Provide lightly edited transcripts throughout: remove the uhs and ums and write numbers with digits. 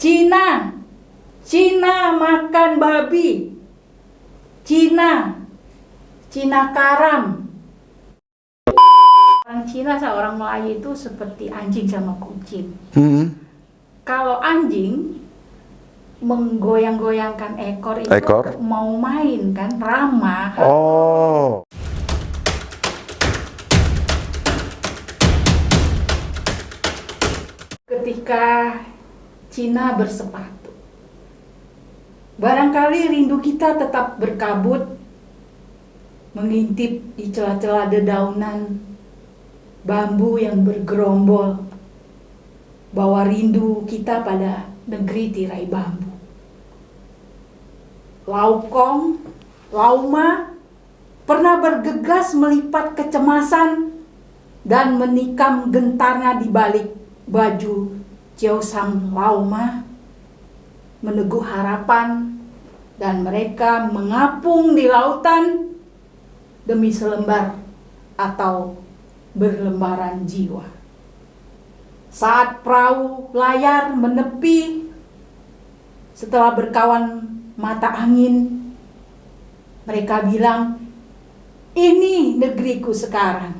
Cina, Cina makan babi. Cina, Cina karam. Orang Cina sama orang Melayu itu seperti anjing sama kucing. Kalau anjing menggoyang-goyangkan ekor itu mau main kan, ramah. Oh. Ketika Cina bersepatu, barangkali rindu kita tetap berkabut, mengintip di celah-celah dedaunan bambu yang bergerombol, bawa rindu kita pada negeri tirai bambu. Laukong, Lauma pernah bergegas melipat kecemasan dan menikam gentarnya di balik baju Ciosang Lauma, meneguh harapan, dan mereka mengapung di lautan demi selembar atau berlembaran jiwa. Saat perahu layar menepi, setelah berkawan mata angin, mereka bilang, "Ini negeriku sekarang.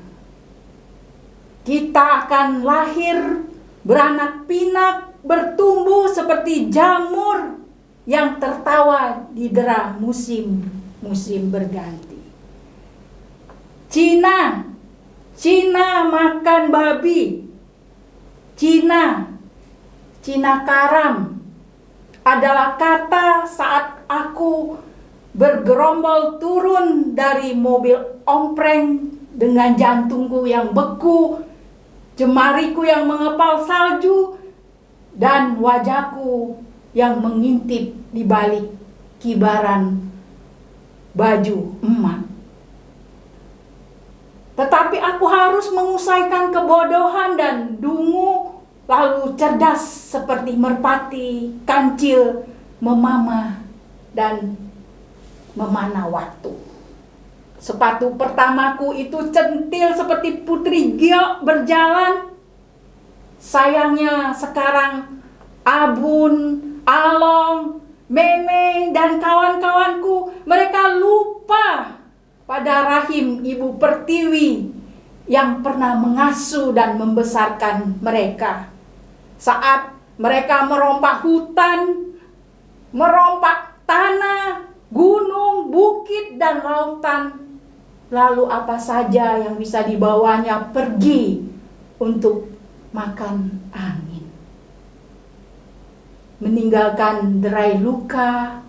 Kita akan lahir, beranak pinak, bertumbuh seperti jamur yang tertawa di dera musim berganti." Cina, Cina makan babi. Cina, Cina karam adalah kata saat aku bergerombol turun dari mobil ompreng dengan jantungku yang beku, jemariku yang mengepal salju, dan wajahku yang mengintip di balik kibaran baju emak. Tetapi aku harus mengusaikan kebodohan dan dungu, lalu cerdas seperti merpati, kancil, memamah, dan memanah waktu. Sepatu pertamaku itu centil seperti Putri Giok berjalan. Sayangnya sekarang Abun, Along, Meme, dan kawan-kawanku, mereka lupa pada rahim Ibu Pertiwi yang pernah mengasuh dan membesarkan mereka. Saat mereka merompak hutan, merompak tanah, gunung, bukit, dan lautan, lalu apa saja yang bisa dibawanya pergi untuk makan angin, meninggalkan derai luka,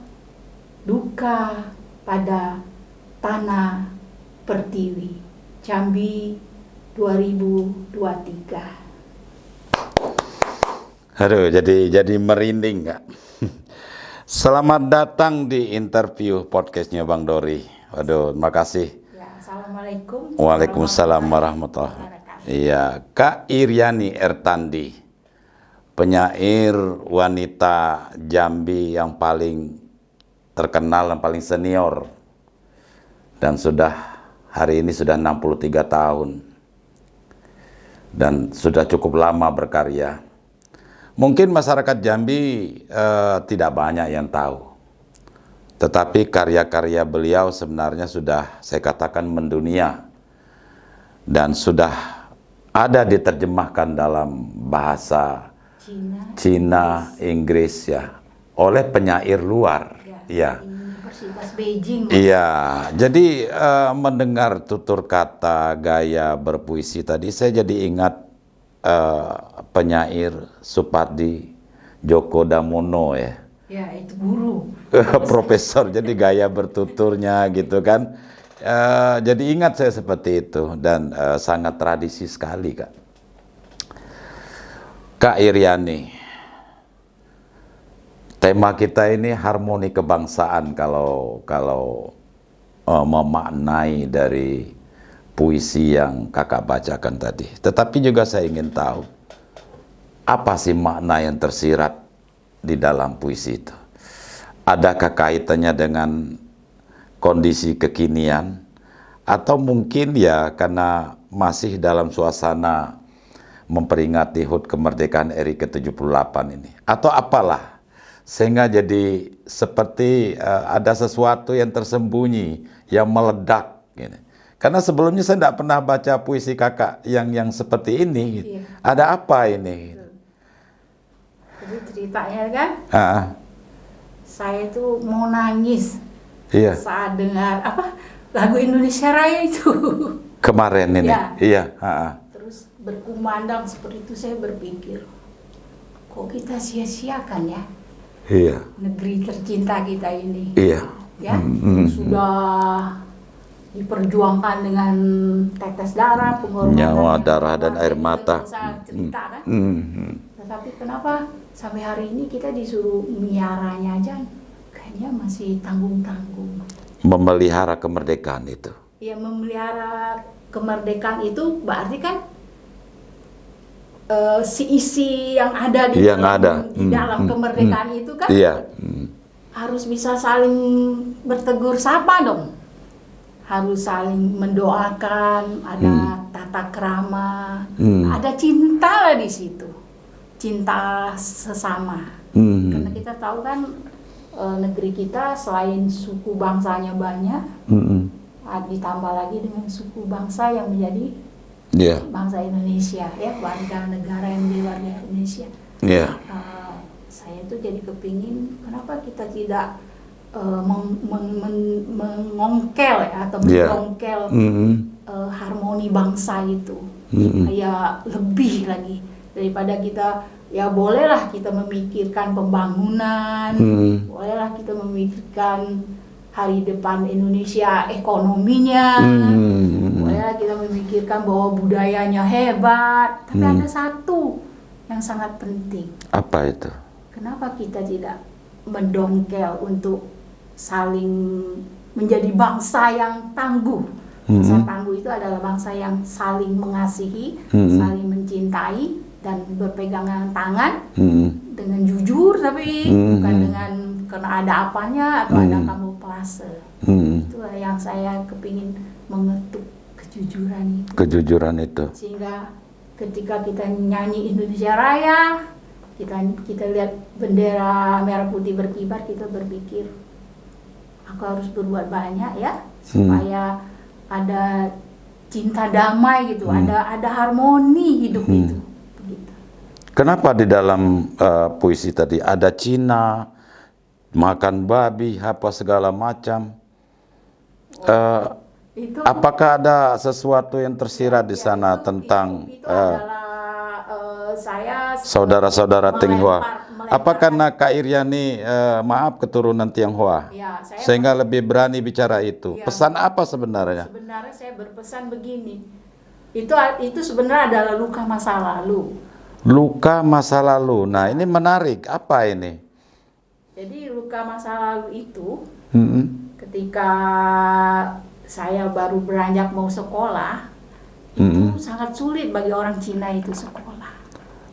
duka pada tanah Pertiwi. Jambi 2023. Aduh, jadi merinding Kak. Selamat datang di interview podcastnya Bang Dori. Waduh, terima kasih. Ya, assalamualaikum. Waalaikumsalam warahmatullahi wabarakatuh. Iya, Kak Iryani Ertandi, penyair wanita Jambi yang paling terkenal dan paling senior, dan hari ini sudah 63 tahun dan sudah cukup lama berkarya. Mungkin masyarakat Jambi tidak banyak yang tahu, tetapi karya-karya beliau sebenarnya sudah saya katakan mendunia dan sudah ada diterjemahkan dalam bahasa Cina, Inggris ya, oleh penyair luar. Ya. Universitas Beijing. Iya, jadi mendengar tutur kata gaya berpuisi tadi, saya jadi ingat penyair Supadi Djoko Damono ya. Ya, itu guru. Profesor, jadi gaya bertuturnya gitu kan. Jadi ingat saya seperti itu dan sangat tradisi sekali Kak. Kak Iryani, tema kita ini harmoni kebangsaan kalau memaknai dari puisi yang kakak bacakan tadi. Tetapi juga saya ingin tahu, apa sih makna yang tersirat di dalam puisi itu? Adakah kaitannya dengan kondisi kekinian? Atau mungkin ya karena masih dalam suasana memperingati HUT kemerdekaan RI ke-78 ini? Atau apalah? Sehingga jadi seperti ada sesuatu yang tersembunyi, yang meledak. Gitu. Karena sebelumnya saya tidak pernah baca puisi kakak yang seperti ini. Gitu. Iya. Ada apa ini? Jadi ceritanya kan, saya tuh mau nangis Iya. saat dengar lagu Indonesia Raya itu. Kemarin ini. Ya. Iya. Terus berkumandang seperti itu, saya berpikir, kok kita sia-siakan ya Iya. negeri tercinta kita ini. Iya. Ya, sudah diperjuangkan dengan tetes darah, pengorbanan, Nyawa, darah, dan air mata. Cerita kan. Tetapi kenapa sampai hari ini kita disuruh miaranya aja kayaknya masih tanggung-tanggung. Memelihara kemerdekaan itu. Ya, memelihara kemerdekaan itu berarti kan si isi yang ada di dalam kemerdekaan itu kan harus bisa saling bertegur sapa dong. Harus saling mendoakan, ada tata krama, ada cinta lah di situ. Cinta sesama. Karena kita tahu kan negeri kita selain suku bangsanya banyak, ditambah lagi dengan suku bangsa yang menjadi bangsa Indonesia, ya, warga negara yang menjadi warga Indonesia. Saya tuh jadi kepingin kenapa kita tidak mengongkel ya, atau mendongkel harmoni bangsa itu, ya lebih lagi daripada kita, ya bolehlah kita memikirkan pembangunan, bolehlah kita memikirkan hari depan Indonesia, ekonominya, bolehlah kita memikirkan bahwa budayanya hebat, tapi ada satu yang sangat penting. Apa itu? Kenapa kita tidak mendongkel untuk saling menjadi bangsa yang tangguh? Bangsa tangguh itu adalah bangsa yang saling mengasihi, saling mencintai, dan berpegangan tangan dengan jujur, tapi bukan dengan karena ada apanya atau ada kamuflase. Itulah yang saya kepingin mengetuk kejujuran itu. Kejujuran itu. Sehingga ketika kita nyanyi Indonesia Raya, kita lihat bendera merah putih berkibar, kita berpikir aku harus berbuat banyak ya supaya ada cinta damai gitu, ada harmoni hidup itu. Begitu. Kenapa di dalam puisi tadi ada Cina, makan babi, apa segala macam? Apakah ada sesuatu yang tersirat di sana tentang itu adalah saya saudara-saudara Tionghoa? Apa karena Kak Iriani maaf keturunan Tionghoa, sehingga lebih berani bicara itu? Pesan apa sebenarnya? Sebenarnya saya berpesan begini, itu sebenarnya adalah luka masa lalu. Luka masa lalu. Nah, ini menarik. Apa ini? Jadi luka masa lalu itu ketika saya baru beranjak mau sekolah, itu sangat sulit bagi orang Cina itu sekolah.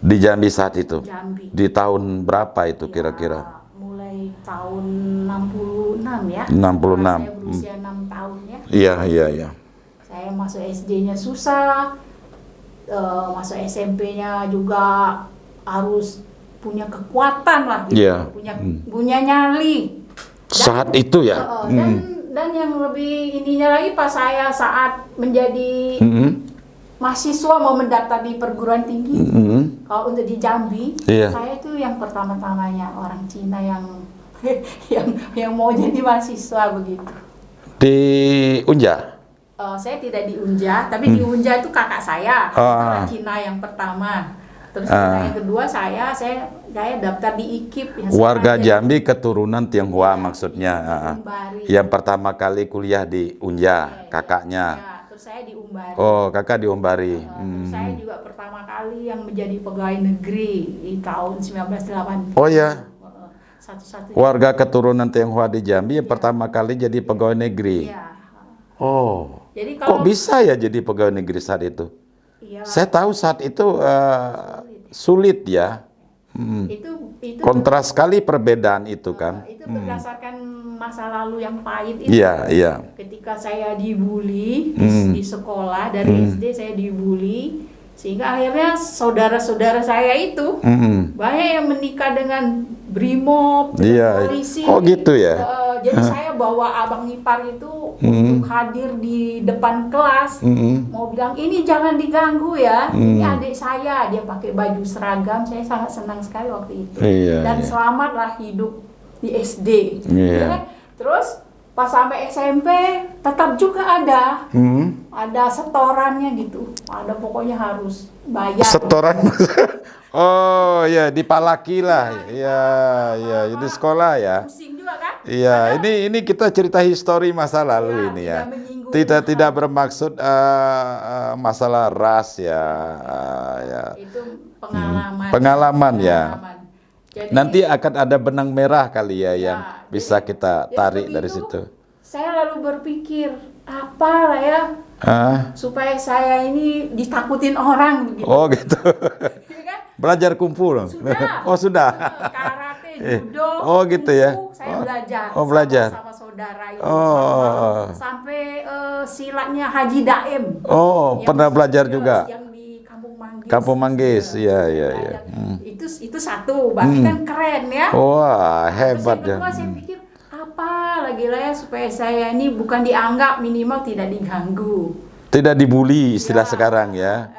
Di Jambi saat itu? Jambi. Di tahun berapa itu kira-kira? Mulai tahun 66 ya. 66. Saya berusia 6 tahun ya. Iya. Saya masuk SD-nya susah, masuk SMP-nya juga harus punya kekuatan lah gitu. Punya nyali. Saat itu ya? Dan yang lebih ininya lagi pas saya saat menjadi mahasiswa mau mendaftar di perguruan tinggi, kalau untuk di Jambi, saya itu yang pertama-tamanya orang Cina yang mau jadi mahasiswa begitu. Di Unja? Saya tidak di Unja, tapi di Unja itu kakak saya, orang Cina yang pertama. Terus yang kedua saya daftar di IKIP. Warga Jambi keturunan Tionghoa maksudnya. Yang pertama kali kuliah di Unja, kakaknya. Terus saya di Umbari. Oh, kakak di Umbari. Terus saya juga pertama kali yang menjadi pegawai negeri di tahun 1980. Oh ya. Satu-satunya. Warga keturunan Tionghoa di Jambi yang pertama kali jadi pegawai negeri. Oh. Jadi kok bisa ya jadi pegawai negeri saat itu? Saya tahu saat itu sulit ya. Itu kontras sekali perbedaan itu kan. Itu berdasarkan masa lalu yang pahit itu. Ketika saya dibully di sekolah, dari SD saya dibully Sehingga akhirnya saudara-saudara saya itu banyak yang menikah dengan brimob, dengan polisi. Oh gitu ya. Jadi saya bawa abang ipar itu untuk hadir di depan kelas, mau bilang ini jangan diganggu ya, ini adik saya, dia pakai baju seragam, saya sangat senang sekali waktu itu. Dan selamatlah hidup di SD. Terus pas sampai SMP tetap juga ada setorannya gitu, ada pokoknya harus bayar. Setoran. Oh ya, dipalaki lah, ya di sekolah ya. Pusing juga kan? Iya, ini kita cerita histori masa lalu ini ya. Tidak bermaksud masalah ras ya. Itu pengalaman. Pengalaman ya. Jadi, nanti akan ada benang merah kali ya yang bisa kita tarik dari situ. Saya lalu berpikir apa lah ya supaya saya ini ditakutin orang begitu. Oh gitu. Belajar kungfu loh. Sudah. Oh sudah. Karate, judo. Oh gitu ya. Saya belajar. Oh belajar. Sama saudara itu. Sampai silatnya Haji Daim. Oh pernah belajar juga. Yang di Kampung Manggis. Kampung Manggis, iya. Itu satu, berarti kan keren ya. Wah hebat ya. Saya pikir apa lagi lah ya supaya saya ini bukan dianggap, minimal tidak diganggu. Tidak dibully istilah sekarang ya.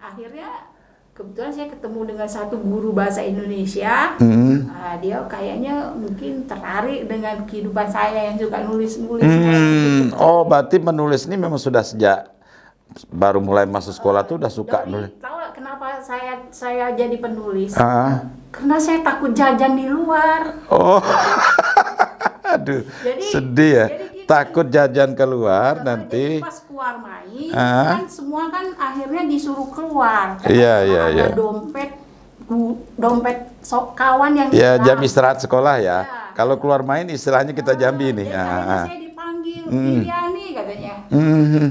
Akhirnya kebetulan saya ketemu dengan satu guru bahasa Indonesia. Dia kayaknya mungkin tertarik dengan kehidupan saya yang suka nulis-nulis. Oh, berarti menulis ini memang sudah sejak baru mulai masuk sekolah tuh udah suka nulis. Tahu kenapa saya jadi penulis? Karena saya takut jajan di luar. Oh. Aduh, sedih ya. Takut jajan keluar nanti. Pas keluar main, kan semua kan akhirnya disuruh keluar. Iya. Dompet kawan yang ya jam istirahat sekolah ya. Kalau keluar main istilahnya kita jambi nih. Saya dipanggil, Iriani katanya.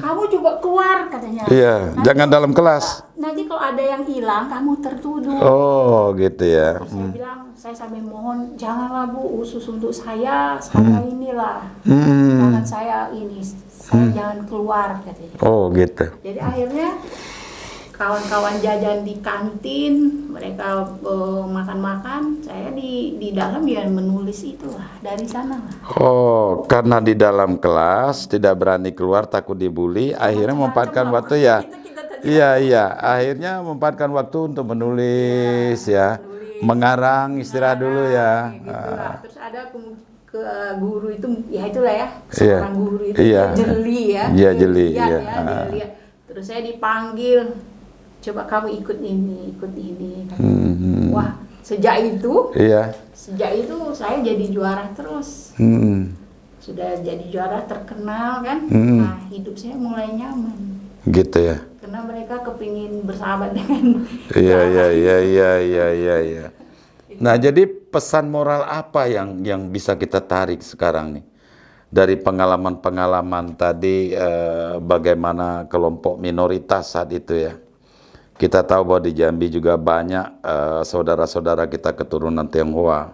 Kamu juga keluar katanya. Iya, jangan dalam kelas. Nanti kalau ada yang hilang, kamu tertuduh. Oh, gitu ya. Saya bilang, saya sampai mohon, janganlah Bu, khusus untuk saya inilah. Jangan saya jangan keluar katanya. Oh, gitu. Jadi akhirnya kawan-kawan jajan di kantin, mereka makan-makan, saya di dalam ya menulis itulah, dari sana lah. Oh, karena di dalam kelas tidak berani keluar, takut dibully, akhirnya memanfaatkan waktu ya. Iya, akhirnya memanfaatkan waktu untuk menulis ya, mengarang istirahat dulu ya. Terus ada guru itu, ya itulah ya, seorang guru itu jeli ya. Iya, jeli. Terus saya dipanggil, coba kamu ikut ini. Wah, sejak itu saya jadi juara terus. Sudah jadi juara terkenal kan. Nah, hidup saya mulai nyaman. Gitu ya. Karena mereka kepingin bersahabat dengan. Iya. Nah, jadi pesan moral apa yang bisa kita tarik sekarang nih? Dari pengalaman-pengalaman tadi, bagaimana kelompok minoritas saat itu ya. Kita tahu bahwa di Jambi juga banyak saudara-saudara kita keturunan Tionghoa.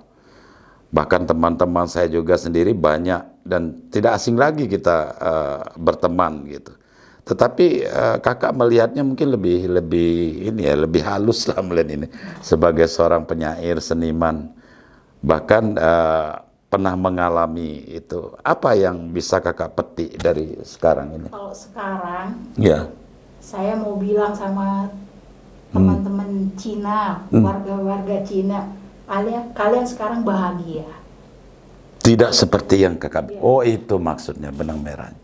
Bahkan teman-teman saya juga sendiri banyak dan tidak asing lagi kita berteman gitu. Tetapi kakak melihatnya mungkin lebih halus lah melihat ini sebagai seorang penyair, seniman. Bahkan pernah mengalami itu. Apa yang bisa kakak petik dari sekarang ini? Kalau sekarang, ya, saya mau bilang sama teman-teman Cina, warga-warga Cina, kalian sekarang bahagia. Tidak seperti yang kakak. Oh, itu maksudnya benang merahnya.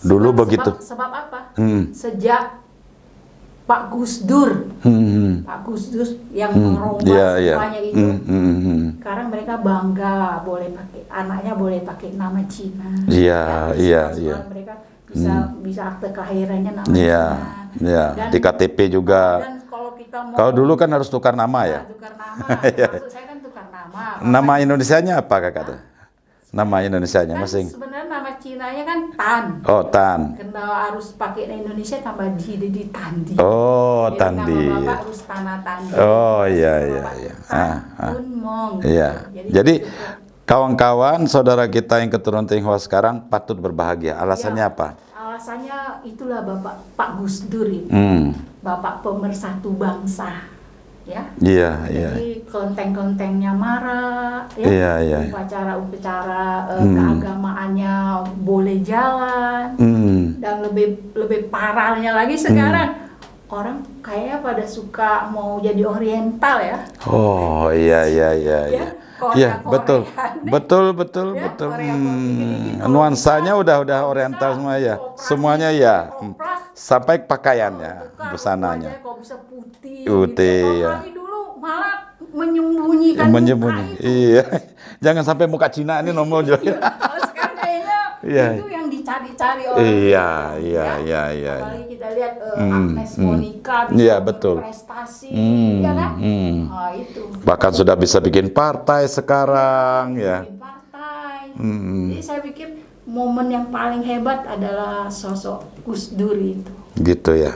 Dulu begitu. Sebab apa? Sejak Pak Gus Dur, Pak Gus Dur yang merombak semuanya itu, sekarang mereka bangga anaknya boleh pakai nama Cina. Iya. Mereka bisa akte kelahirannya nama Cina. Dan, di KTP juga. Dan kalau dulu kan harus tukar nama ya. Tukar nama. Maksud saya kan tukar nama. Nama Indonesianya apa kakak tuh? Nama Indonesianya masing. Sebenarnya nama Cinanya kan Tan. Oh, Tan. Karena harus pakai Indonesia tambah di Tandi. Oh, jadi Tandi. Nama bapak harus Tanah Tandi. Oh, iya. Iya. Jadi kawan-kawan saudara kita yang keturunan Tionghoa sekarang patut berbahagia. Alasannya apa? bahwasanya itulah Pak Gus Dur itu, Bapak pemersatu bangsa, ya. Iya, Jadi kelenteng-kelentengnya marak, ya. Iya. Upacara keagamaannya boleh jalan, dan lebih parahnya lagi sekarang orang kayaknya pada suka mau jadi Oriental, ya. Oh, iya. Iya, betul. Nuansanya udah Oriental semua ya. Semuanya ya. Sampai pakaiannya, busananya. Kok bisa putih. Putih, ya. Kami dulu malah menyembunyikan muka itu. Iya. Jangan sampai muka Cina ini nomor juga. Kalau sekarang kayaknya itu yang dicari-cari orang. Iya. Apalagi kita lihat Agnes Monica bisa berprestasi, ya kan? Nah, itu. Bahkan sudah bisa bikin partai sekarang, ya. Bikin partai. Jadi saya pikir momen yang paling hebat adalah sosok Gus Dur itu. Gitu ya.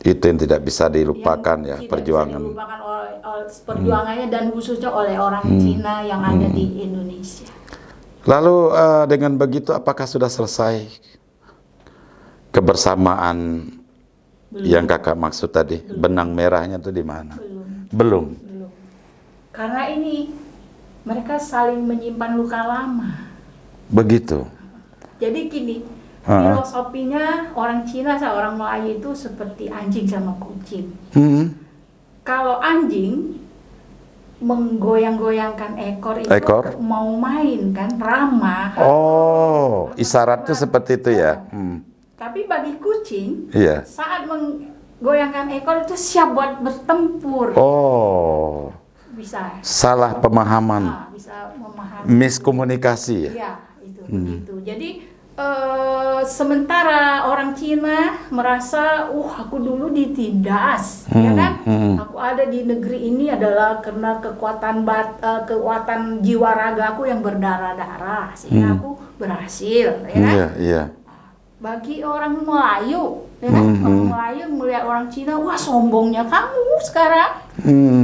Itu yang tidak bisa dilupakan, ya, perjuangan. Tidak bisa dilupakan oleh perjuangannya dan khususnya oleh orang Cina yang ada di Indonesia. Lalu dengan begitu apakah sudah selesai kebersamaan yang kakak maksud tadi? Benang merahnya itu di mana? Belum. Karena ini mereka saling menyimpan luka lama. Begitu. Jadi gini, filosofinya orang Cina sama orang Melayu itu seperti anjing sama kucing. Kalau anjing menggoyang-goyangkan ekor itu mau main kan, ramah. Oh, isyaratnya seperti itu ya. Tapi bagi kucing, iya, saat menggoyangkan ekor itu siap buat bertempur. Oh, bisa. Salah pemahaman. Bisa memahami. Miskomunikasi ya. Iya, itu begitu. Jadi sementara orang Cina merasa, aku dulu ditindas, ya kan? Aku ada di negeri ini adalah karena kekuatan jiwa ragaku yang berdarah-darah, sehingga aku berhasil, ya kan? Iya. Bagi orang Melayu, ya kan? Orang Melayu melihat orang Cina, wah sombongnya kamu sekarang.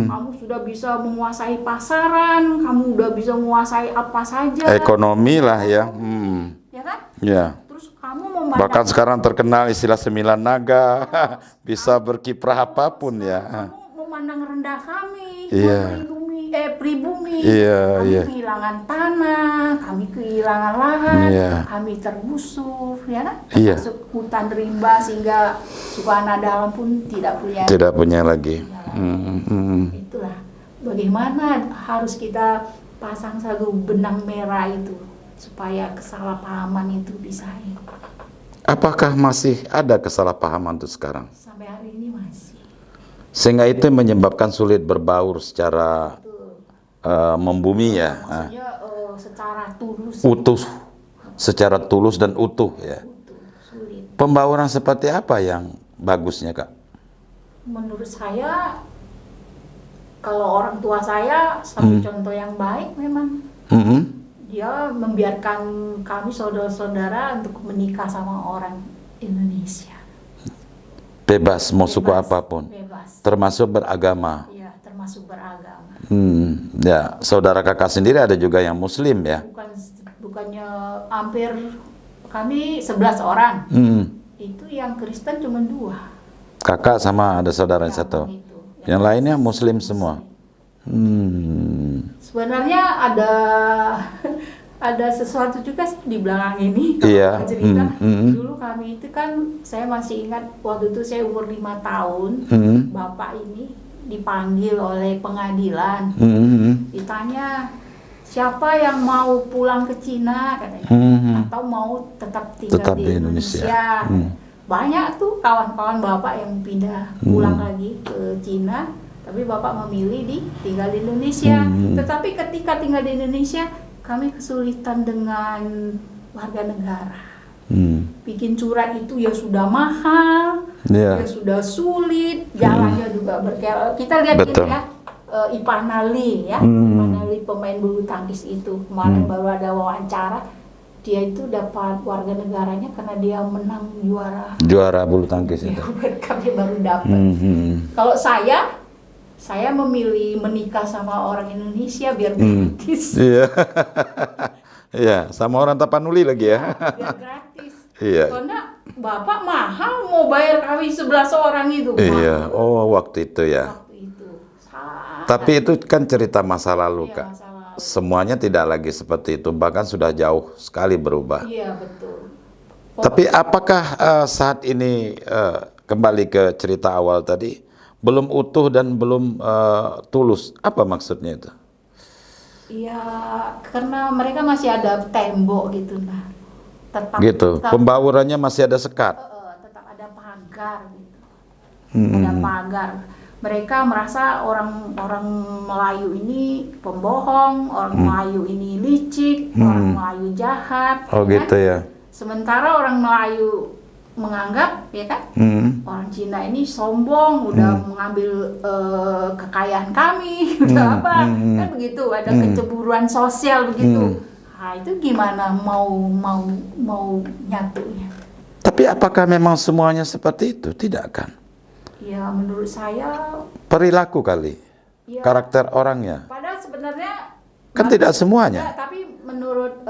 Kamu sudah bisa menguasai pasaran, kamu udah bisa menguasai apa saja. Ekonomi lah ya. Ya kan? Ya. Terus kamu memandang, bahkan sekarang terkenal istilah 9 naga, bisa berkiprah apapun ya. Kamu memandang rendah kami, pribumi. Kami kehilangan tanah, kami kehilangan lahan, kami tergusur, ya kan? Termasuk hutan rimba sehingga Sukarna Dalam pun tidak punya lagi. Itulah bagaimana harus kita pasang satu benang merah itu supaya kesalahpahaman itu bisa hilang. Apakah masih ada kesalahpahaman itu sekarang? Sampai hari ini masih. Sehingga itu menyebabkan sulit berbaur secara membumi ya. Maksudnya secara tulus. Secara tulus dan utuh ya. Sulit. Pembauran seperti apa yang bagusnya, Kak? Menurut saya, kalau orang tua saya satu contoh yang baik memang. Dia membiarkan kami saudara-saudara untuk menikah sama orang Indonesia. Bebas, mau suku apapun. Bebas. Termasuk beragama. Iya, termasuk beragama. Ya, saudara kakak sendiri ada juga yang Muslim ya? Bukannya hampir kami 11 orang. Itu yang Kristen cuma 2. Kakak sama ada saudara yang satu. Yang lainnya Muslim semua. Sebenarnya ada sesuatu juga sih di belakang ini. Iya. Cerita dulu kami itu kan, saya masih ingat waktu itu saya umur 5 tahun, bapak ini dipanggil oleh pengadilan, ditanya siapa yang mau pulang ke Cina katanya, atau mau tetap tinggal di Indonesia. Banyak tuh kawan-kawan bapak yang pindah pulang lagi ke Cina. Tapi bapak memilih tinggal di Indonesia. Tetapi ketika tinggal di Indonesia, kami kesulitan dengan warga negara. Bikin surat itu ya sudah mahal, ya sudah sulit, jalannya juga berkelok. Kita lihat itu ya, Ipanali ya, Ipanali pemain bulu tangkis itu kemarin baru ada wawancara. Dia itu dapat warga negaranya karena dia menang juara bulu tangkis itu. Dia baru dapat. Kalau saya memilih menikah sama orang Indonesia biar gratis. Iya, sama orang Tapanuli lagi ya. Biar gratis. Iya. Karena Bapak mahal mau bayar kami 11 orang itu. Iya, oh waktu itu ya. Waktu itu. Sangat. Tapi itu kan cerita masa lalu, Iya, Kak. masa lalu. Semuanya tidak lagi seperti itu, bahkan sudah jauh sekali berubah. Iya, betul. Tapi apakah saat ini kembali ke cerita awal tadi, belum utuh dan belum tulus? Apa maksudnya itu? Iya, karena mereka masih ada tembok gitu, nah. Gitu, pembaurannya masih ada sekat. Tetap ada pagar gitu. Ada pagar. Mereka merasa orang Melayu ini pembohong, orang Melayu ini licik, orang Melayu jahat. Oh ya gitu kan? ya. Sementara orang Melayu menganggap, ya kan, orang Cina ini sombong, udah mengambil kekayaan kami, udah apa, kan begitu, ada kecemburuan sosial begitu. Nah itu gimana mau nyatunya? Tapi apakah memang semuanya seperti itu? Tidak kan? Ya menurut saya. Perilaku kali, Ya, karakter orangnya. padahal sebenarnya Kan tidak semuanya. tapi menurut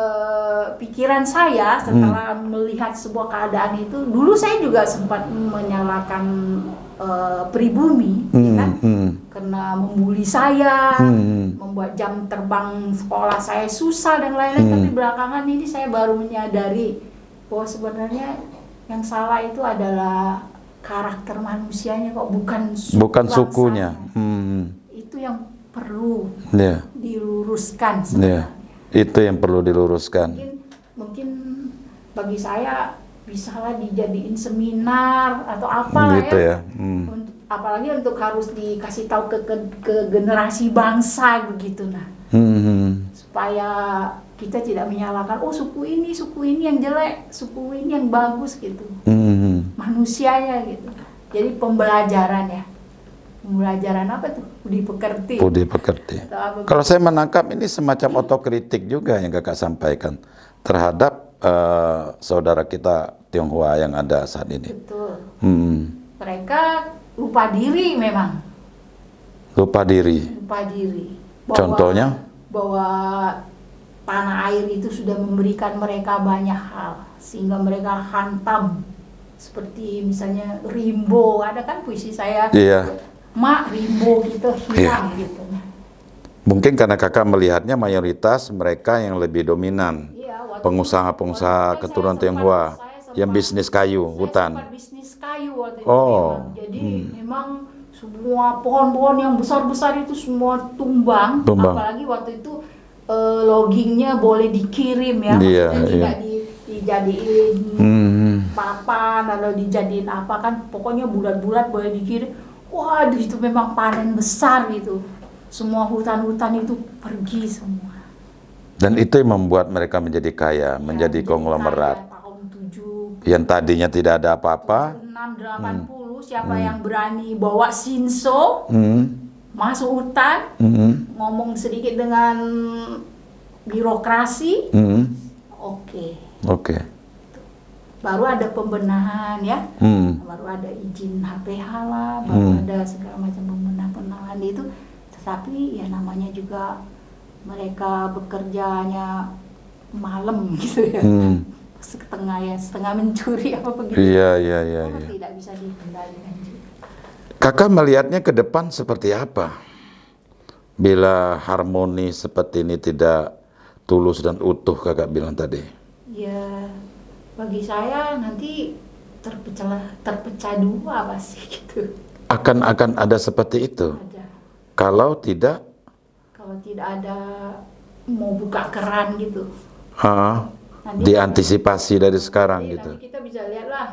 pikiran saya setelah melihat sebuah keadaan itu, dulu saya juga sempat menyalahkan pribumi, kan? Karena membuli saya, membuat jam terbang sekolah saya susah dan lain-lain. Tapi belakangan ini saya baru menyadari bahwa sebenarnya yang salah itu adalah karakter manusianya, kok bukan sukunya. Itu yang perlu Yeah. diluruskan Yeah. sebenarnya. Itu yang perlu diluruskan. Mungkin bagi saya bisalah dijadiin seminar atau apa Gitu ya. Apalagi untuk harus dikasih tahu ke generasi bangsa begitu, nah. Supaya kita tidak menyalahkan, oh suku ini yang jelek, suku ini yang bagus gitu. Manusianya gitu. Jadi pembelajaran ya. Pembelajaran apa tuh? Budi pekerti. Budi pekerti. Kalau saya menangkap ini semacam otokritik juga yang Kakak sampaikan terhadap saudara kita Tionghoa yang ada saat ini. Betul. Mereka lupa diri memang. Lupa diri. Lupa diri. Contohnya? Bahwa tanah air itu sudah memberikan mereka banyak hal sehingga mereka hantam. Seperti misalnya rimbo, ada kan puisi saya. Iya. Mak rimbo gitu hilang gitu. Mungkin karena Kakak melihatnya mayoritas mereka yang lebih dominan. Iya, pengusaha-pengusaha keturunan Tionghoa yang bisnis kayu, hutan. Sempat bisnis kayu waktu itu Oh. memang. Jadi memang semua pohon-pohon yang besar-besar itu semua tumbang. Apalagi waktu itu loggingnya boleh dikirim ya, Iya, maksudnya tidak dijadiin papan atau dijadiin apa kan, pokoknya bulat-bulat boleh dikirim. Waduh itu memang panen besar gitu. Semua hutan-hutan itu pergi semua. Dan itu yang membuat mereka menjadi kaya, menjadi konglomerat. Kaya, tahun 7, yang tadinya tidak ada apa-apa. 680 siapa yang berani bawa Shinso masuk hutan, ngomong sedikit dengan birokrasi, Oke. baru ada pembenahan ya, baru ada izin HPH lah, baru ada segala macam pembenahan itu. Tetapi ya namanya juga mereka bekerjanya malam gitu ya, setengah mencuri apa begitu. Iya. Tidak bisa dikendalikan juga. Kakak melihatnya ke depan seperti apa? Bila harmoni seperti ini tidak tulus dan utuh, Kakak bilang tadi. Ya, bagi saya nanti terpecah dua pasti gitu. Akan ada seperti itu. Ada. Kalau tidak ada mau buka keran gitu. Diantisipasi dari sekarang gitu. Nanti kita bisa lihat lah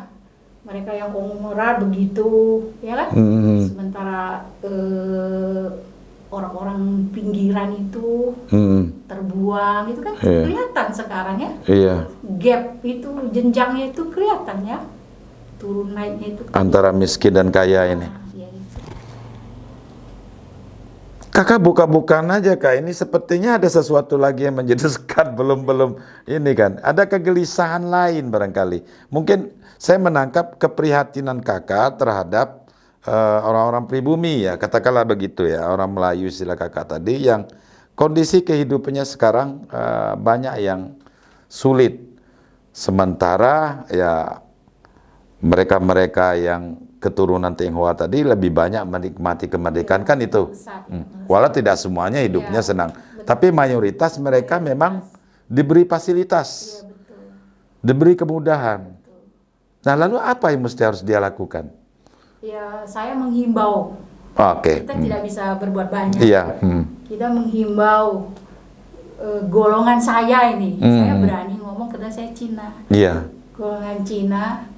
mereka yang konglomerat begitu, ya kan? Sementara orang-orang pinggiran itu terbuang, itu kan kelihatan sekarang ya. Iya. Gap itu, jenjangnya itu kelihatan ya. Turun naiknya itu. Antara miskin dan kaya ini. Ya, itu. Kakak buka-bukaan aja Kak, ini sepertinya ada sesuatu lagi yang menjadi sekat, belum ini kan. Ada kegelisahan lain barangkali. Mungkin saya menangkap keprihatinan Kakak terhadap orang-orang pribumi ya, katakanlah begitu ya, orang Melayu istilah Kakak tadi yang kondisi kehidupannya sekarang banyak yang sulit. Sementara ya mereka-mereka yang keturunan Tionghoa tadi lebih banyak menikmati kemerdekaan kan itu. Walau tidak semuanya hidupnya senang, tapi mayoritas mereka memang diberi fasilitas, diberi kemudahan. Nah, lalu apa yang mesti harus dia lakukan? Ya, saya menghimbau. Kita tidak bisa berbuat banyak. Kita menghimbau golongan saya ini. Saya berani ngomong karena saya Cina. Golongan Cina,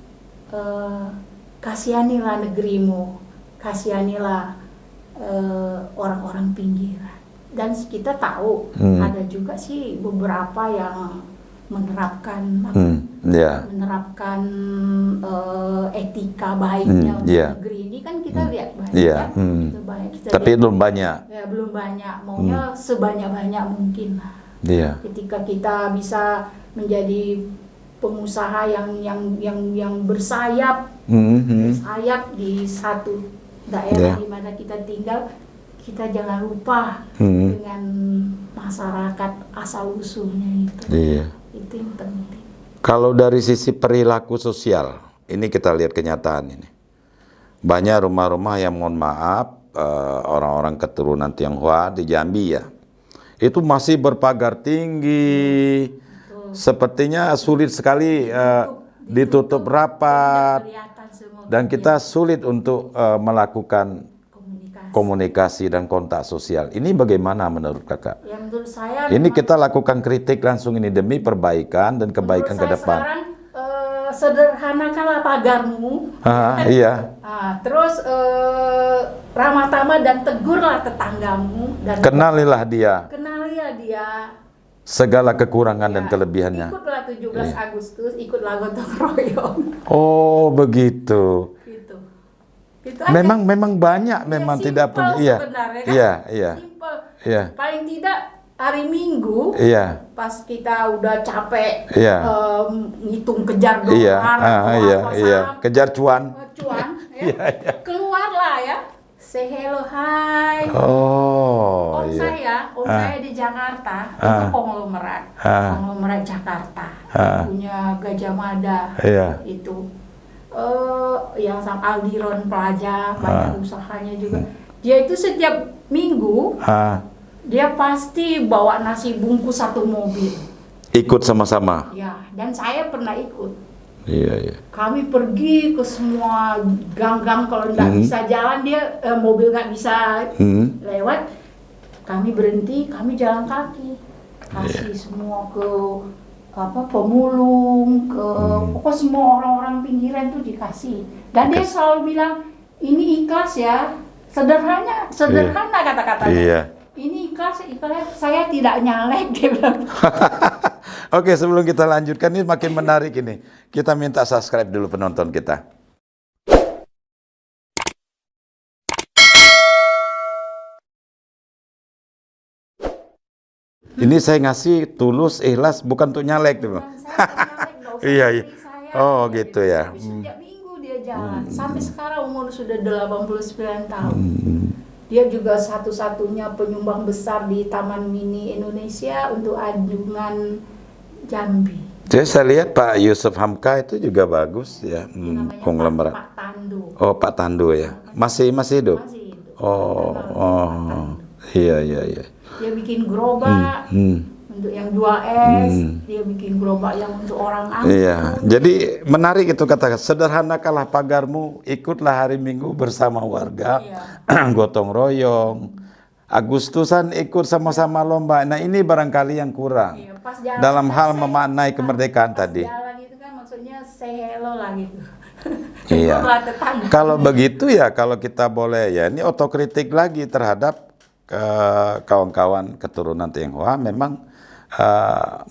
kasihanilah negerimu, kasihanilah orang-orang pinggiran. Dan kita tahu ada juga sih beberapa yang menerapkan menerapkan etika baiknya untuk negeri ini kan kita lihat banyak. Tapi belum banyak. Ya, belum banyak. Maunya sebanyak-banyak mungkin lah. Ketika kita bisa menjadi pengusaha yang bersayap, bersayap di satu daerah di mana kita tinggal, kita jangan lupa dengan masyarakat asal usulnya itu. Itu yang penting. Kalau dari sisi perilaku sosial, ini kita lihat kenyataan ini. Banyak rumah-rumah yang mohon maaf, orang-orang keturunan Tionghoa di Jambi ya, itu masih berpagar tinggi. Sepertinya sulit sekali ditutup rapat, dan kita sulit untuk melakukan komunikasi dan kontak sosial. Ini bagaimana menurut kakak? Ya, menurut saya ini kita lakukan kritik langsung ini demi perbaikan dan kebaikan ke depan. Sekarang sederhanakanlah pagarmu. Terus ramah tamah dan tegurlah tetanggamu dan kenalilah dia. Segala kekurangan dan kelebihannya. Ikutlah 17 Agustus, ikutlah gotong royong. Oh, begitu. Gitu memang banyak memang tidak punya. Paling tidak hari Minggu, pas kita udah capek ngitung kejar dolar, kejar cuan, keluarlah ya. Say hello, hi. Om saya di Jakarta, itu konglomerat Jakarta, punya Gajah Mada, itu yang sama Aldiron Plaza, banyak usahanya juga. Dia itu setiap minggu, dia pasti bawa nasi bungkus 1 mobil. Ikut sama-sama. Ya, dan saya pernah ikut. Kami pergi ke semua gang-gang, kalau nggak bisa jalan dia mobil nggak bisa lewat, kami berhenti, kami jalan kaki, kasih semua ke pemulung, ke pokok semua orang-orang pinggiran tuh dikasih. Dan dia selalu bilang ini ikhlas ya, sederhana kata-katanya. Ini ikhlas, saya tidak nyalek, dia bilang. Oke, sebelum kita lanjutkan, ini makin menarik ini. Kita minta subscribe dulu penonton kita. Ini saya ngasih tulus, ikhlas, bukan untuk nyalek. Iya. Oh, gitu ya. Setiap minggu dia jalan. Sampai sekarang umur sudah 89 tahun. Dia juga satu-satunya penyumbang besar di Taman Mini Indonesia untuk anjungan Jambi. Jadi saya lihat Pak Yusuf Hamka itu juga bagus ya, konglomerat. Pak Tandu. Oh, Pak Tandu ya. Masih hidup? Masih hidup. Iya. Dia bikin gerobak untuk yang 2S, dia bikin gerobak yang untuk orang angkut. Iya. Jadi menarik itu kata, sederhanakanlah pagarmu, ikutlah hari Minggu bersama warga, gotong royong. Agustusan ikut sama-sama lomba. Nah, ini barangkali yang kurang dalam hal memaknai kemerdekaan tadi. Jalan itu kan maksudnya say hello lah gitu. Iya. Kalau begitu ya, kalau kita boleh ya, ini otokritik lagi terhadap kawan-kawan keturunan Tionghoa. Memang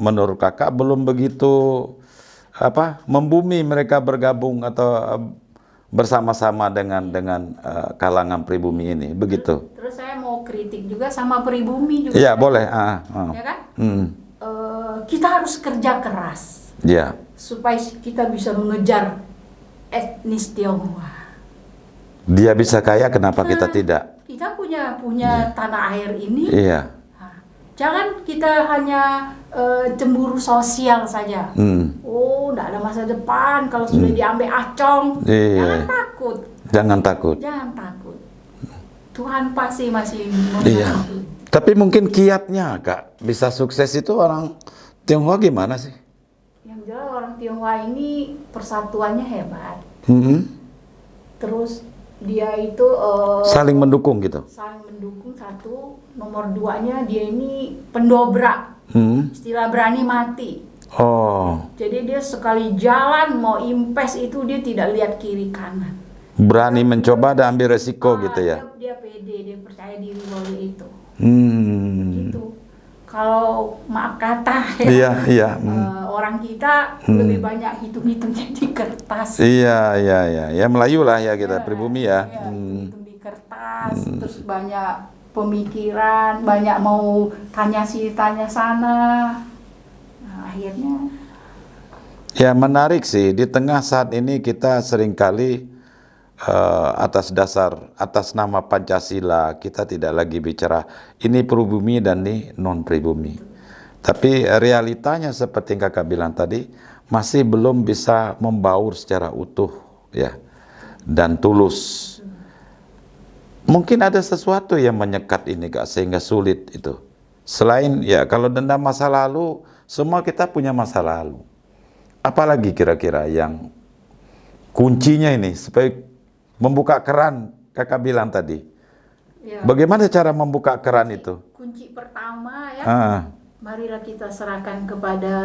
menurut kakak belum begitu membumi mereka bergabung atau bersama-sama dengan kalangan pribumi ini, begitu. Terus saya mau kritik juga sama pribumi juga. Iya, boleh. Ya kan? Kita harus kerja keras. Iya. Supaya kita bisa mengejar etnis Tionghoa. Dia bisa kaya, kenapa kita tidak? Kita punya tanah air ini. Iya. Jangan kita hanya cemburu sosial saja. Oh, enggak ada masa depan kalau sudah diambil acong. Jangan takut. Jangan takut. Jangan takut. Tuhan pasti masih Iya. membantu. Tapi mungkin kiatnya, Kak, bisa sukses itu orang Tionghoa gimana sih? Yang jelas orang Tionghoa ini persatuannya hebat. Terus dia itu saling mendukung gitu. Saling mendukung satu. Nomor duanya dia ini pendobrak. Istilah berani mati. Oh. Jadi dia sekali jalan mau impes itu dia tidak lihat kiri kanan. Berani mencoba dan ambil resiko gitu ya. Dia pede, dia percaya diri oleh itu. Gitu. Kalau maaf kata orang kita lebih banyak hitung-hitungnya di kertas. Iya. Ya Melayu lah ya kita, pribumi ya. Hitung di kertas, terus banyak pemikiran, banyak mau tanya sini tanya sana. Nah, akhirnya. Ya menarik sih, di tengah saat ini kita seringkali atas nama Pancasila kita tidak lagi bicara ini pribumi dan ini non pribumi. Tapi realitanya seperti yang Kakak bilang tadi masih belum bisa membaur secara utuh ya dan tulus. Mungkin ada sesuatu yang menyekat ini Kak sehingga sulit itu. Selain ya kalau dendam masa lalu, semua kita punya masa lalu. Apalagi kira-kira yang kuncinya ini supaya membuka keran, Kakak bilang tadi. Ya. Bagaimana cara membuka keran itu? Kunci pertama ya, marilah kita serahkan kepada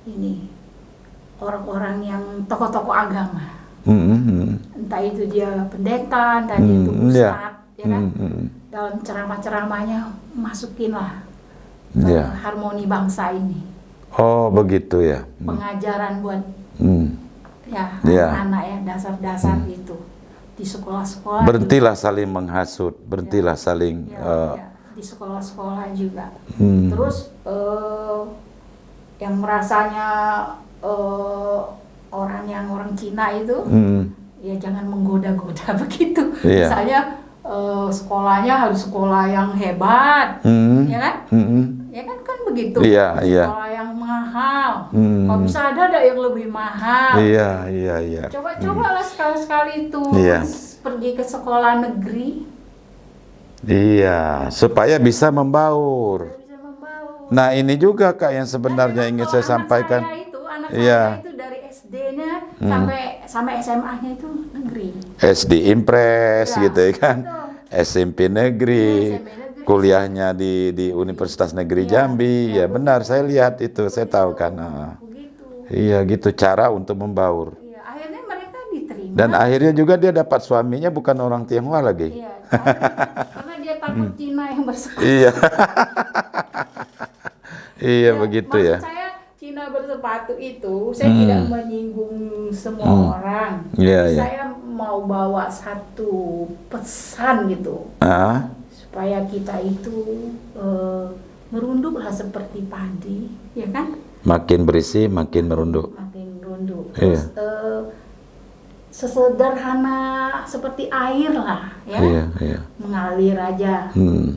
ini orang-orang yang tokoh-tokoh agama. Entah itu dia pendeta, entah itu ustadz, ya kan? Dalam ceramah-ceramahnya masukinlah harmoni bangsa ini. Oh begitu ya. Pengajaran buat anak-anak ya, dasar-dasar itu di sekolah-sekolah. Berhentilah saling menghasut, berhentilah saling di sekolah-sekolah juga. Terus yang merasanya orang Cina itu ya jangan menggoda-goda begitu. Misalnya sekolahnya harus sekolah yang hebat, ya kan? Ya kan begitu. Sekolah yang mahal. Kalau bisa ada yang lebih mahal. Iya. Coba-cobalah sekali-sekali itu pergi ke sekolah negeri. Iya, supaya bisa membaur. Nah ini juga Kak yang sebenarnya ingin saya sampaikan. Anak saya itu dari SD-nya sampai SMA-nya itu negeri. SD Impres gitu ya kan. SMP negeri. Kuliahnya di Universitas Negeri Jambi. Ya benar, saya lihat itu, saya tahu kan. Iya gitu cara untuk membaur. Iya, akhirnya mereka diterima. Dan akhirnya juga dia dapat suaminya bukan orang Tionghoa lagi. Iya, karena dia takut Cina yang bersepatu. Iya. Iya begitu ya. Maksud saya Cina bersepatu itu saya tidak menyinggung semua orang. Saya mau bawa satu pesan gitu. Supaya kita itu merunduklah seperti padi, ya kan? Makin berisi, makin merunduk. Makin merunduk. Terus sesederhana seperti air lah, ya. Mengalir aja.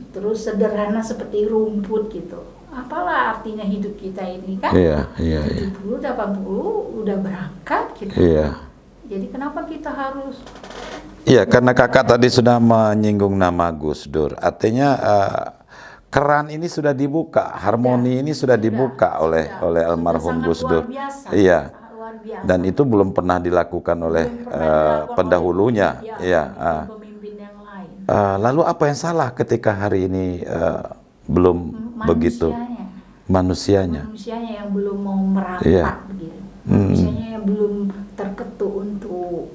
Terus sederhana seperti rumput gitu. Apalah artinya hidup kita ini kan? 70, 80 udah berangkat gitu. Jadi kenapa kita harus? Iya, karena Kakak tadi sudah menyinggung nama Gus Dur. Artinya keran ini sudah dibuka, harmoni ini sudah dibuka oleh almarhum Gus Dur. Iya. Dan itu belum pernah dilakukan oleh pendahulunya. Pemimpin yang lain. Lalu apa yang salah ketika hari ini belum begitu? Manusianya yang belum mau merapat begitu. Manusianya yang belum terketuk untuk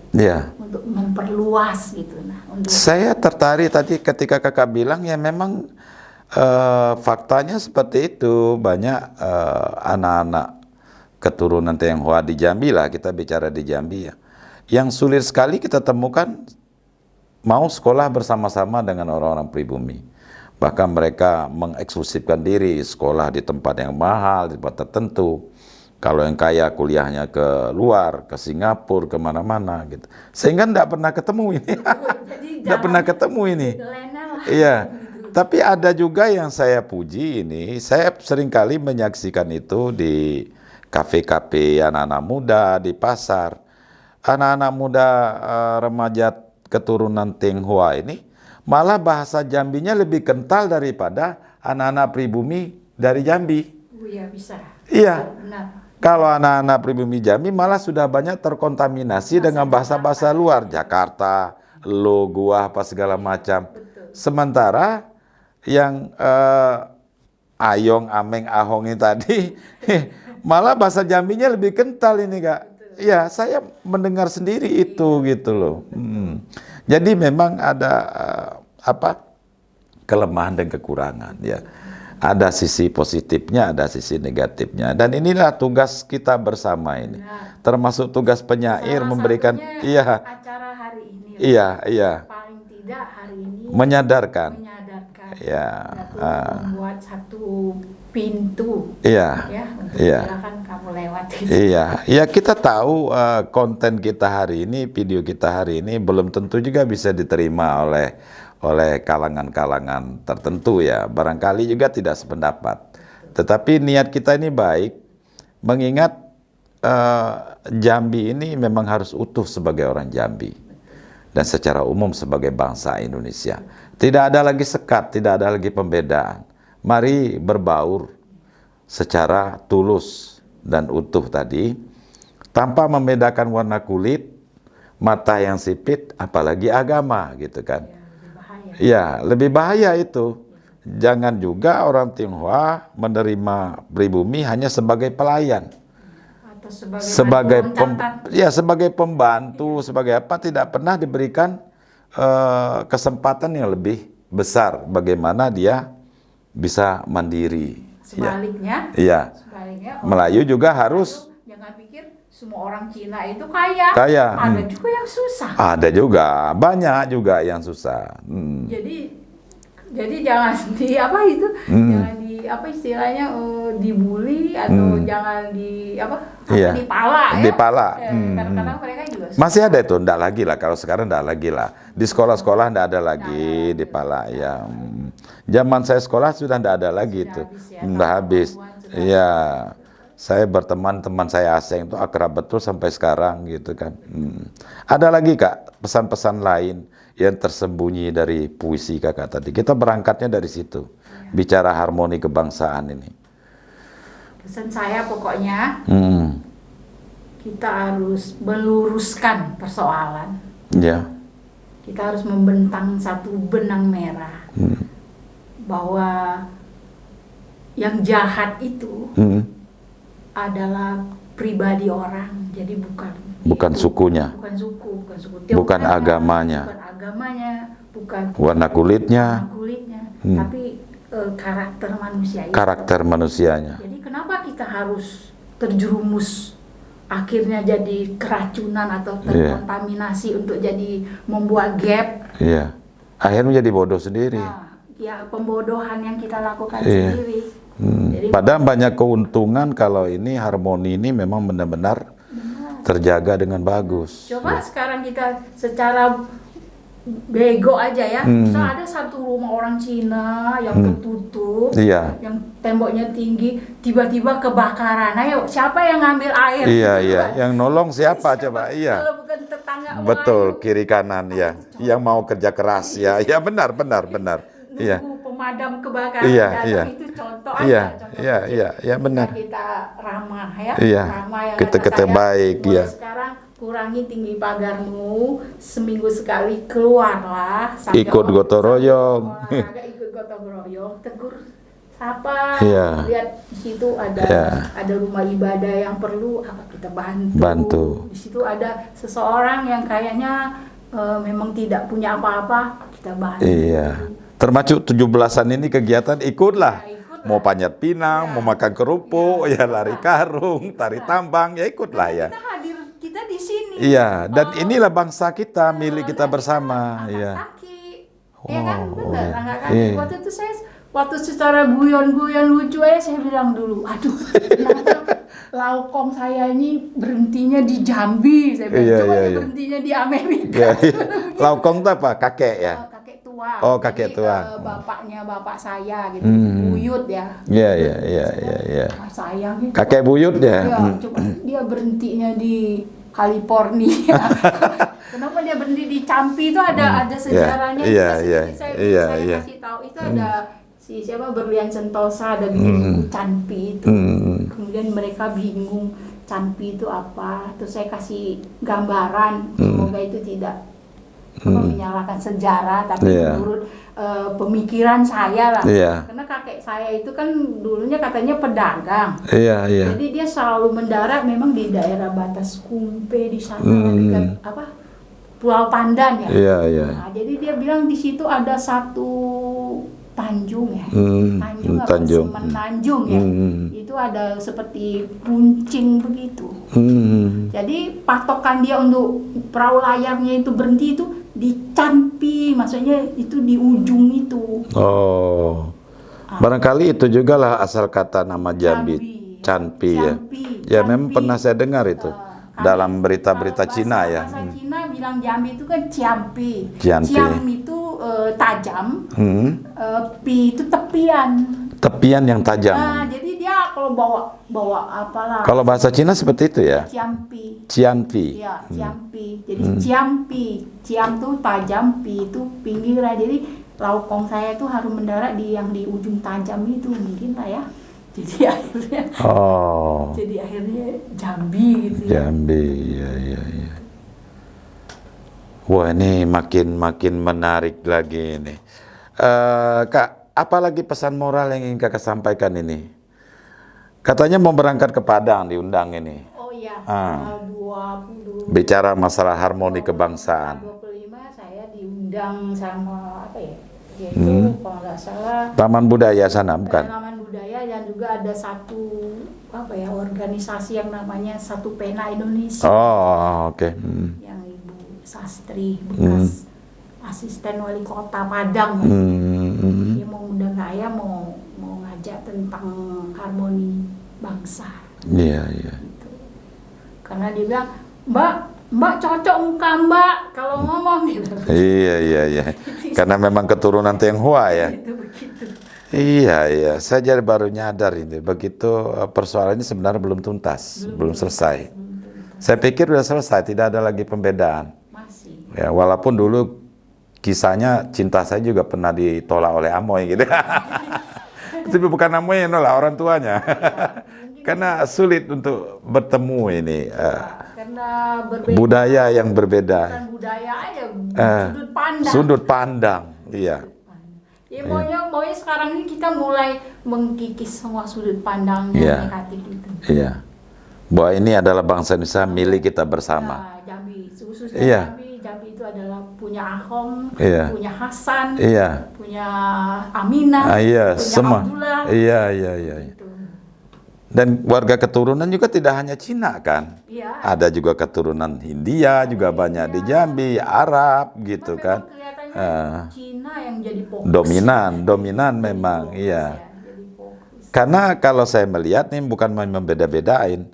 memperluas gitu. Saya tertarik tadi ketika Kakak bilang ya memang faktanya seperti itu. Banyak anak-anak keturunan Tionghoa di Jambi lah, kita bicara di Jambi ya, yang sulit sekali kita temukan mau sekolah bersama-sama dengan orang-orang pribumi. Bahkan mereka mengeksklusifkan diri sekolah di tempat yang mahal, di tempat tertentu. Kalau yang kaya kuliahnya ke luar, ke Singapura, kemana-mana gitu. Sehingga tidak pernah ketemu ini. Tidak pernah ketemu ini. Iya. Tapi ada juga yang saya puji ini, saya seringkali menyaksikan itu di kafe-kafe anak-anak muda, di pasar. Anak-anak muda remaja keturunan Tionghoa ini, malah bahasa Jambinya lebih kental daripada anak-anak pribumi dari Jambi. Oh iya, bisa. Iya. Benar. Kalau anak-anak pribumi Jambi malah sudah banyak terkontaminasi dengan bahasa-bahasa luar. Jakarta, lo, gua, apa segala macam. Sementara yang Ayong, Ameng, Ahong ini tadi, malah bahasa Jambinya lebih kental ini, Kak. Ya, saya mendengar sendiri itu gitu loh. Jadi memang ada kelemahan dan kekurangan ya. Ada sisi positifnya, ada sisi negatifnya. Dan inilah tugas kita bersama ini. Termasuk tugas penyair memberikan acara hari ini. Iya. Paling tidak hari ini menyadarkan. Ya. Membuat satu pintu. Iya. Silakan kamu lewat. Iya, kita tahu konten kita hari ini, video kita hari ini belum tentu juga bisa diterima oleh kalangan-kalangan tertentu ya. Barangkali juga tidak sependapat. Tetapi niat kita ini baik, mengingat Jambi ini memang harus utuh sebagai orang Jambi. Dan secara umum sebagai bangsa Indonesia. Tidak ada lagi sekat, tidak ada lagi pembedaan. Mari berbaur secara tulus dan utuh tadi, tanpa membedakan warna kulit, mata yang sipit, apalagi agama gitu kan. Ya, lebih bahaya itu. Jangan juga orang Tionghoa menerima pribumi hanya sebagai pelayan. Atau sebagai sebagai pembantu, sebagai apa, tidak pernah diberikan kesempatan yang lebih besar bagaimana dia bisa mandiri. Sebaliknya, Melayu juga harus. Jangan pikir semua orang Cina itu kaya. Ada juga yang susah. Ada juga, banyak juga yang susah. Jadi jangan jangan istilahnya dibully atau jangan dipala ya. Dipala. Kadang-kadang mereka juga susah. Masih ada itu, enggak lagi lah. Kalau sekarang enggak lagi lah. Di sekolah-sekolah enggak ada lagi dipala ya. Zaman saya sekolah sudah enggak ada lagi itu. Sudah habis. Iya. Saya berteman, teman saya asing itu akrab betul sampai sekarang gitu kan. Ada lagi Kak, pesan-pesan lain yang tersembunyi dari puisi Kakak tadi. Kita berangkatnya dari situ. Bicara harmoni kebangsaan ini. Pesan saya pokoknya, kita harus meluruskan persoalan. Ya. Kita harus membentang satu benang merah. Bahwa yang jahat itu adalah pribadi orang, jadi bukan sukunya, bukan suku bukan agamanya, bukan warna kulitnya, tapi karakter manusianya. Jadi kenapa kita harus terjerumus akhirnya jadi keracunan atau terkontaminasi untuk jadi membuat gap? Iya. Akhirnya jadi bodoh sendiri. Pembodohan yang kita lakukan sendiri. Padahal banyak keuntungan kalau ini harmoni ini memang benar-benar terjaga dengan bagus. Coba sekarang kita secara bego aja ya. Misal ada satu rumah orang Cina yang tertutup, yang temboknya tinggi, tiba-tiba kebakaran. Ayo, siapa yang ngambil air? Iya. Yang nolong siapa coba? Iya. Kalau bukan tetangga. Betul, kiri kanan ya. Yang mau kerja keras ya. Ya benar. Iya. Pemadam kebakaran itu contoh aja. Iya, benar. Kita ramah ya. Ramah yang kita baik ya. Sekarang kurangi tinggi pagarmu, seminggu sekali keluarlah. Ikut gotong royong. Ikut gotong royong, tegur sapa. Lihat di situ ada rumah ibadah yang perlu apa kita bantu. Di situ ada seseorang yang kayaknya memang tidak punya apa-apa, kita bantu. Iya. Termasuk 17-an ini kegiatan ikutlah. Mau panjat pinang, mau makan kerupuk, lari karung, tari tambang, ikutlah ya. Kita hadir, kita di sini. Iya, dan inilah bangsa kita, milik kita bersama. Angkat kaki. Iya kan, benar. Angkat kaki. Waktu itu waktu secara guyon-guyon lucu aja saya bilang dulu, aduh, kenapa laukong saya ini berhentinya di Jambi? Saya bilang, coba berhentinya di Amerika. Laukong itu apa? Kakek ya? Kakek tua. tua. Oh, kakek Jadi, tua. Bapaknya bapak saya gitu, buyut ya. Iya, iya, iya, iya, iya. Sayang gitu. Kakek buyut ya. Ya, cuma dia berhentinya di California. Kenapa dia berhenti di Campi itu ada sejarahnya Iya, juga iya, sedikit saya iya. kasih tahu itu ada si siapa Berlian Sentosa ada bikin buku Canpi itu. Kemudian mereka bingung Canpi itu apa, terus saya kasih gambaran, semoga itu tidak menyalahkan sejarah, tapi menurut pemikiran saya lah. Karena kakek saya itu kan dulunya katanya pedagang. Jadi dia selalu mendarat memang di daerah batas Kumpe di sana dekat Pulau Pandan ya. Nah, jadi dia bilang di situ ada satu tanjung ya, tanjung Semenanjung ya, itu ada seperti puncing begitu. Jadi patokan dia untuk perahu layarnya itu berhenti itu di Campi, maksudnya itu di ujung itu. Oh, barangkali itu juga lah asal kata nama Jambi, Campi ya. Ya memang pernah saya dengar itu dalam berita-berita Cina ya. Bahasa Cina bilang Jambi itu kan Ciampi. Ciam itu tajam, pi itu tepian. Tepian yang tajam. Nah, jadi dia kalau bawa apalah. Kalau bahasa Cina seperti itu ya. Ciampi. Ciampi. Ya, Ciampi. Jadi Ciampi, Ciam tuh tajam, pi itu pinggiran. Jadi laukong saya itu harus mendarat di ujung tajam itu mungkin lah ya. Jadi akhirnya. Jadi akhirnya Jambi gitu ya. Jambi, ya. Wah, ini makin menarik lagi ini. Kak, apa lagi pesan moral yang ingin Kakak sampaikan ini? Katanya mau berangkat ke Padang diundang ini. Oh iya, 20. Bicara masalah harmoni kebangsaan. 25 saya diundang sama apa ya? Yaitu kalau nggak salah Taman Budaya sana, bukan? Taman Budaya dan juga ada satu organisasi yang namanya Satu Pena Indonesia. Oh, oke. Yang Ibu Sastri bekas asisten wali kota Padang. Dia mau undang saya mau ngajak tentang harmoni bangsa. Iya. Gitu. Karena dia bilang, Mbak cocok muka Mbak kalau ngomong gitu. Iya. Karena memang keturunan Tionghoa ya. Itu begitu. Iya. Saya jadi baru nyadar ini. Begitu persoalan ini sebenarnya belum tuntas, belum selesai. Saya pikir sudah selesai, tidak ada lagi pembedaan. Masih. Ya, walaupun dulu kisahnya cinta saya juga pernah ditolak oleh Amoy gitu. Tapi bukan Amoy yang nolak, orang tuanya. Karena sulit untuk bertemu ini. Karena berbeda. Budaya yang berbeda. Bukan budaya aja, sudut pandang. Sudut pandang, iya. Ya maunya sekarang ini kita mulai mengkikis semua sudut pandang yang negatif itu. Iya. Bahwa ini adalah bangsa Indonesia milik kita bersama. Ya, Jambi, khususnya Jambi itu adalah punya Ahong, punya Hasan, punya Aminah, punya semua. Abdullah. Iya. Dan warga keturunan juga tidak hanya Cina kan? Iya. Ada juga keturunan Hindia juga banyak di Jambi, Arab gitu kan. Cina yang jadi fokus. Dominan memang, iya. Karena kalau saya melihat nih bukan membeda-bedain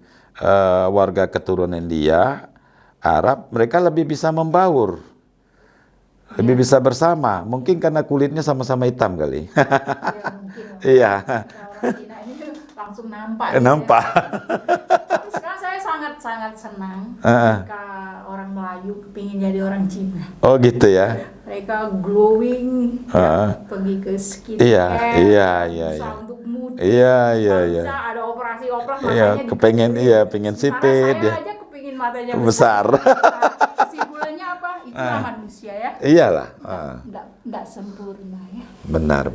warga keturunan India, Arab, mereka lebih bisa membaur. Lebih bisa bersama. Mungkin karena kulitnya sama-sama hitam kali. Iya. Orang Cina ini langsung nampak. Nampak. Tapi sekarang saya sangat senang ketika orang Melayu kepingin jadi orang Cina. Oh gitu ya. Mereka glowing, pergi ke skincare, iya. untuk mood. Iya. Bisa ada operasi-operasi matanya. Iya, pengen sipit. Saya aja kepingin matanya besar. Kesimpulannya apa? Itulah manusia ya. Iyalah. Nggak sempurna ya. Benar.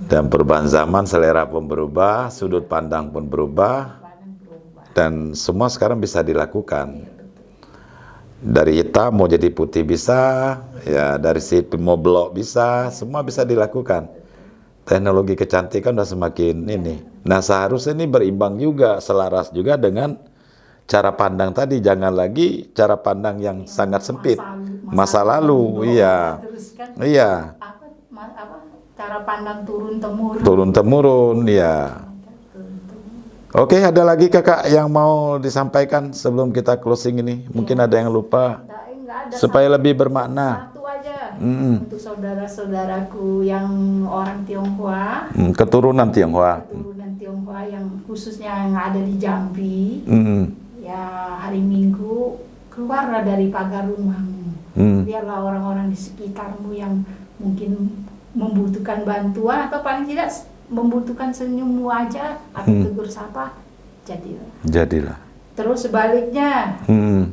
Dan perubahan zaman, selera pun berubah, sudut pandang pun berubah, dan semua sekarang bisa dilakukan. Dari hitam mau jadi putih bisa, ya dari sipit mau blok bisa, semua bisa dilakukan. Teknologi kecantikan udah semakin ini. Nah seharusnya ini berimbang juga, selaras juga dengan cara pandang tadi. Jangan lagi cara pandang yang sangat sempit. Masa lalu, iya. Iya. Cara pandang turun-temurun. Turun-temurun, ya. Oke, ada lagi Kakak yang mau disampaikan sebelum kita closing ini? Mungkin ada yang lupa. Nggak ada, supaya lebih bermakna. Satu aja. untuk saudara-saudaraku yang orang Tionghoa, keturunan Tionghoa, yang khususnya yang ada di Jambi, ya hari Minggu keluarlah dari pagar rumahmu, lihatlah orang-orang di sekitarmu yang mungkin membutuhkan bantuan atau paling tidak membutuhkan senyummu aja atau tegur sapa, jadilah. Terus sebaliknya,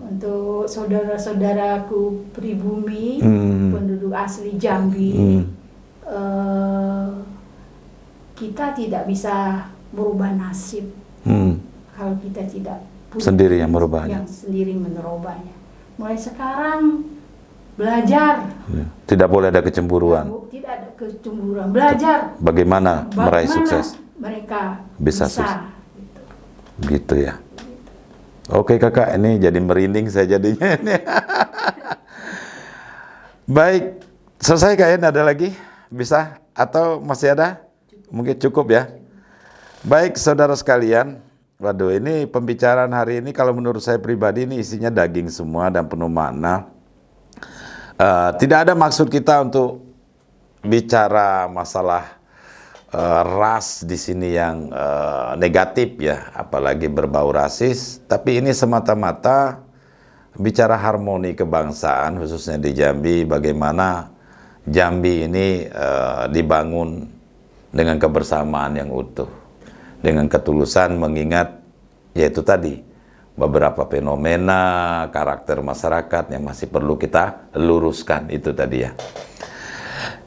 untuk saudara-saudaraku pribumi, penduduk asli Jambi, kita tidak bisa merubah nasib kalau kita tidak sendiri yang merubahnya. Mulai sekarang belajar. Tidak boleh ada kecemburuan. Tidak ada kecemburuan. Belajar. Bagaimana meraih sukses? Mereka bisa sukses. Gitu ya. Oke kakak, ini jadi merinding saya jadinya. Baik, selesai kayaknya. Ada lagi? Bisa? Atau masih ada? Mungkin cukup ya. Baik saudara sekalian, waduh ini pembicaraan hari ini kalau menurut saya pribadi ini isinya daging semua dan penuh makna. Tidak ada maksud kita untuk bicara masalah ras di sini yang negatif ya, apalagi berbau rasis. Tapi ini semata-mata bicara harmoni kebangsaan, khususnya di Jambi. Bagaimana Jambi ini dibangun dengan kebersamaan yang utuh, dengan ketulusan mengingat yaitu tadi beberapa fenomena karakter masyarakat yang masih perlu kita luruskan itu tadi ya.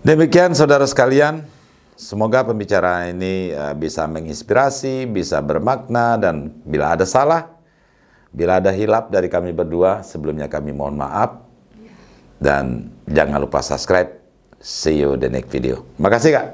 Demikian saudara sekalian, semoga pembicaraan ini bisa menginspirasi, bisa bermakna, dan bila ada salah, bila ada hilap dari kami berdua, sebelumnya kami mohon maaf. Dan jangan lupa subscribe. See you the next video. Makasih Kak.